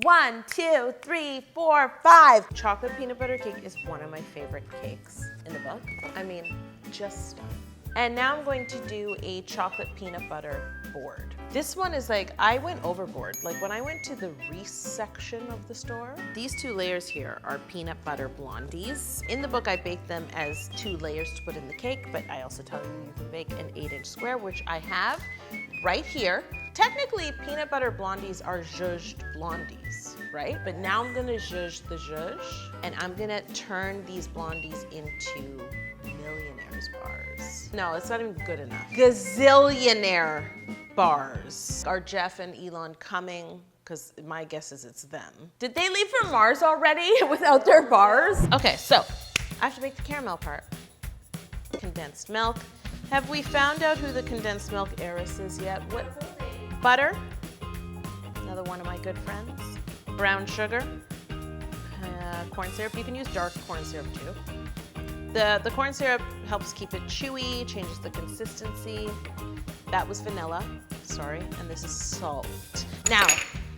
1, 2, 3, 4, 5. Chocolate peanut butter cake is one of my favorite cakes in the book. I mean, just stunning. And now I'm going to do a chocolate peanut butter board. This one is like, I went overboard. Like when I went to the Reese section of the store, these 2 layers here are peanut butter blondies. In the book, I bake them as 2 layers to put in the cake, but I also tell you can bake an 8-inch square, which I have right here. Technically, peanut butter blondies are zhuzhed blondies, right? But now I'm gonna zhuzh the zhuzh, and I'm gonna turn these blondies into millionaires bars. No, it's not even good enough. Gazillionaire bars. Are Jeff and Elon coming? Because my guess is it's them. Did they leave for Mars already without their bars? Okay, so I have to make the caramel part. Condensed milk. Have we found out who the condensed milk heiress is yet? What? Butter, another one of my good friends. Brown sugar, corn syrup. You can use dark corn syrup too. The corn syrup helps keep it chewy, changes the consistency. That was vanilla, sorry, and this is salt. Now,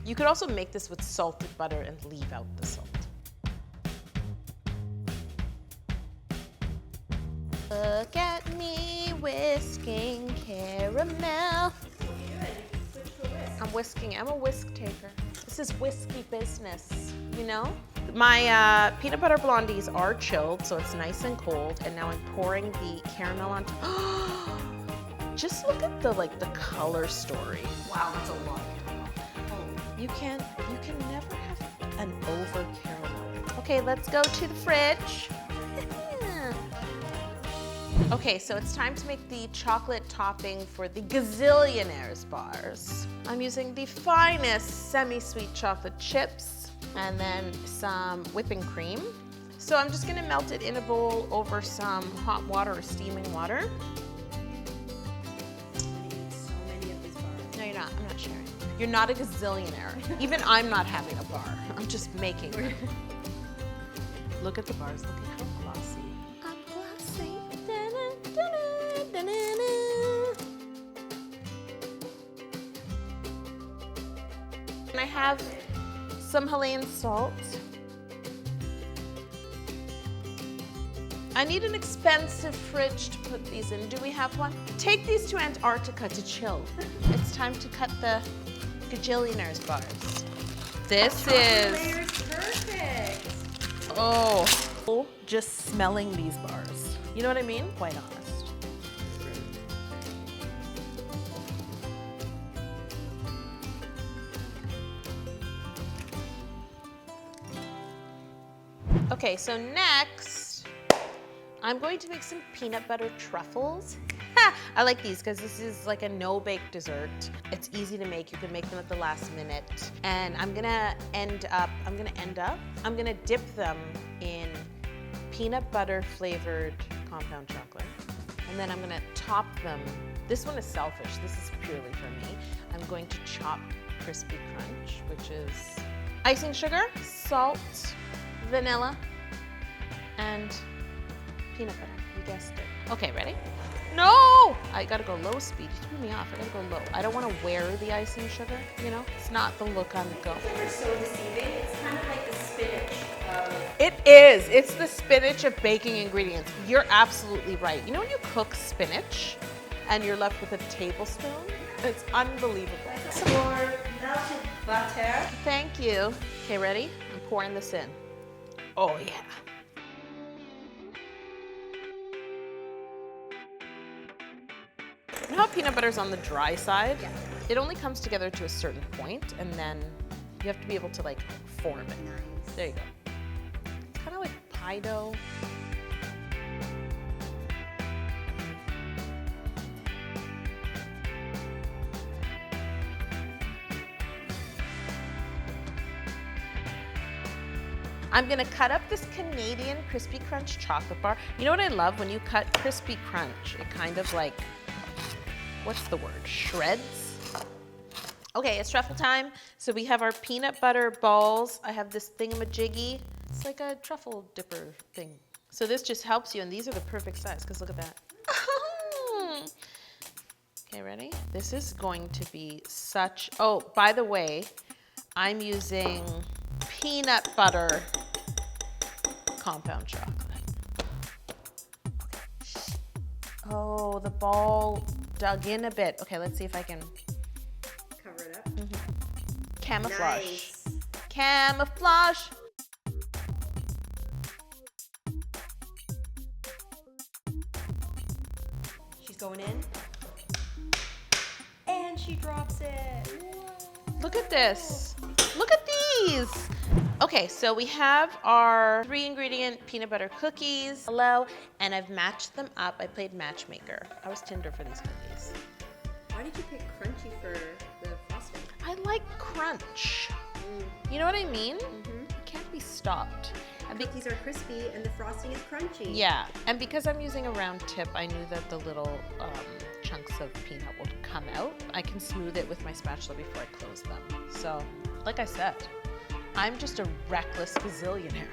you could also make this with salted butter and leave out the salt. Look at me whisking caramel. I'm whisking, I'm a whisk taker. This is whiskey business, you know? My peanut butter blondies are chilled, so it's nice and cold, and now I'm pouring the caramel on top. Just look at the color story. Wow, that's a lot of caramel. You can never have an over caramel. Okay, let's go to the fridge. Okay, so it's time to make the chocolate topping for the Gazillionaires bars. I'm using the finest semi-sweet chocolate chips and then some whipping cream. So I'm just gonna melt it in a bowl over some hot water or steaming water. So many of these bars. No, you're not, I'm not sharing. You're not a gazillionaire. Even I'm not having a bar. I'm just making them. Look at the bars, look at how glossy. I'm glossy. And I have some Himalayan salt. I need an expensive fridge to put these in. Do we have one? Take these to Antarctica to chill. It's time to cut the Gazillionaires bars. This is... Layer's perfect. Oh, just smelling these bars. You know what I mean? Quite honest. Okay, so next, I'm going to make some peanut butter truffles. I like these because this is like a no-bake dessert. It's easy to make. You can make them at the last minute. And I'm gonna dip them in peanut butter flavored compound chocolate. And then I'm gonna top them. This one is selfish. This is purely for me. I'm going to chop Crispy Crunch, which is icing sugar, salt, vanilla, and peanut butter. You guessed it. Okay, ready? No! I gotta go low speed. You threw me off. I gotta go low. I don't want to wear the icing sugar, you know? It's not the look I'm going. They're so deceiving. It's kind of like the spinach of... It is. It's the spinach of baking ingredients. You're absolutely right. You know when you cook spinach and you're left with a tablespoon? It's unbelievable. Some more melted butter. Thank you. Okay, ready? I'm pouring this in. Oh, yeah. You know how peanut butter's on the dry side? Yeah. It only comes together to a certain point, and then you have to be able to like form it. Nice. There you go. It's kind of like pie dough. I'm gonna cut up this Canadian Crispy Crunch chocolate bar. You know what I love? When you cut Crispy Crunch, it kind of like, what's the word? Shreds? Okay, it's truffle time. So we have our peanut butter balls. I have this thingamajiggy. It's like a truffle dipper thing. So this just helps you, and these are the perfect size, because look at that. Okay, ready? This is going to be such, oh, by the way, I'm using peanut butter compound chocolate. Oh, the ball dug in a bit. Okay, let's see if I can Cover it up. camouflage. Nice. Camouflage. She's going in. And she drops it. Look at this. Look at these. Okay, so we have our 3-ingredient peanut butter cookies. Hello, and I've matched them up. I played matchmaker. I was Tinder for these cookies. Why did you pick crunchy for the frosting? I like crunch. You know what I mean? It can't be stopped. And Cookies are crispy and the frosting is crunchy. yeah, and because I'm using a round tip, I knew that the little chunks of peanut would come out. I can smooth it with my spatula before I close them. So, like I said, I'm just a reckless gazillionaire.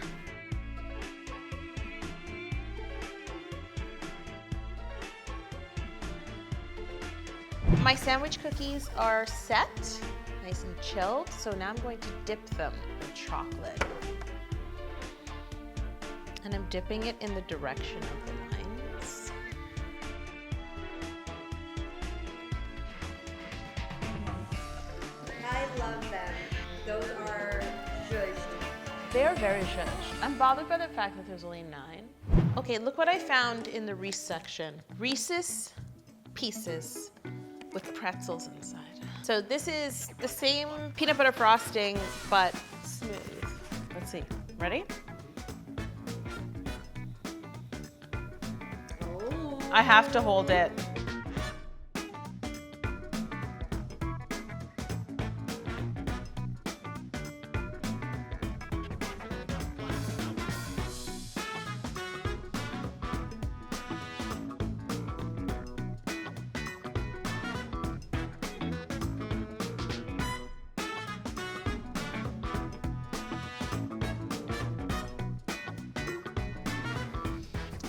My sandwich cookies are set, nice and chilled, so now I'm going to dip them in chocolate. And I'm dipping it in the direction of the lines. I love them. Those are zhuzhed. They are very zhuzhed. I'm bothered by the fact that there's only 9. Okay, look what I found in the Reese section. Reese's Pieces with pretzels inside. So this is the same peanut butter frosting, but smooth. Let's see. Ready? Oh. I have to hold it.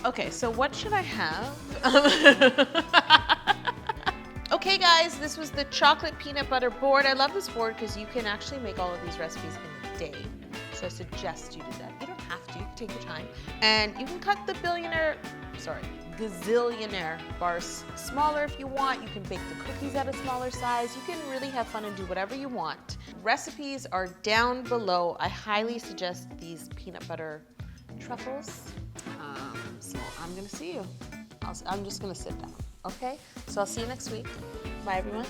Okay, so what should I have? Okay guys, this was the chocolate peanut butter board. I love this board because you can actually make all of these recipes in a day. So I suggest you do that. You don't have to, you can take your time. And you can cut the gazillionaire bars smaller if you want. You can bake the cookies at a smaller size. You can really have fun and do whatever you want. Recipes are down below. I highly suggest these peanut butter truffles. So I'm gonna see you. I'm just gonna sit down, okay? So I'll see you next week. Bye, everyone.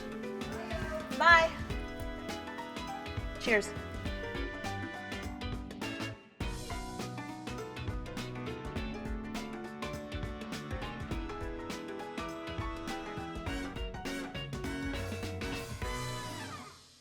Bye. Cheers.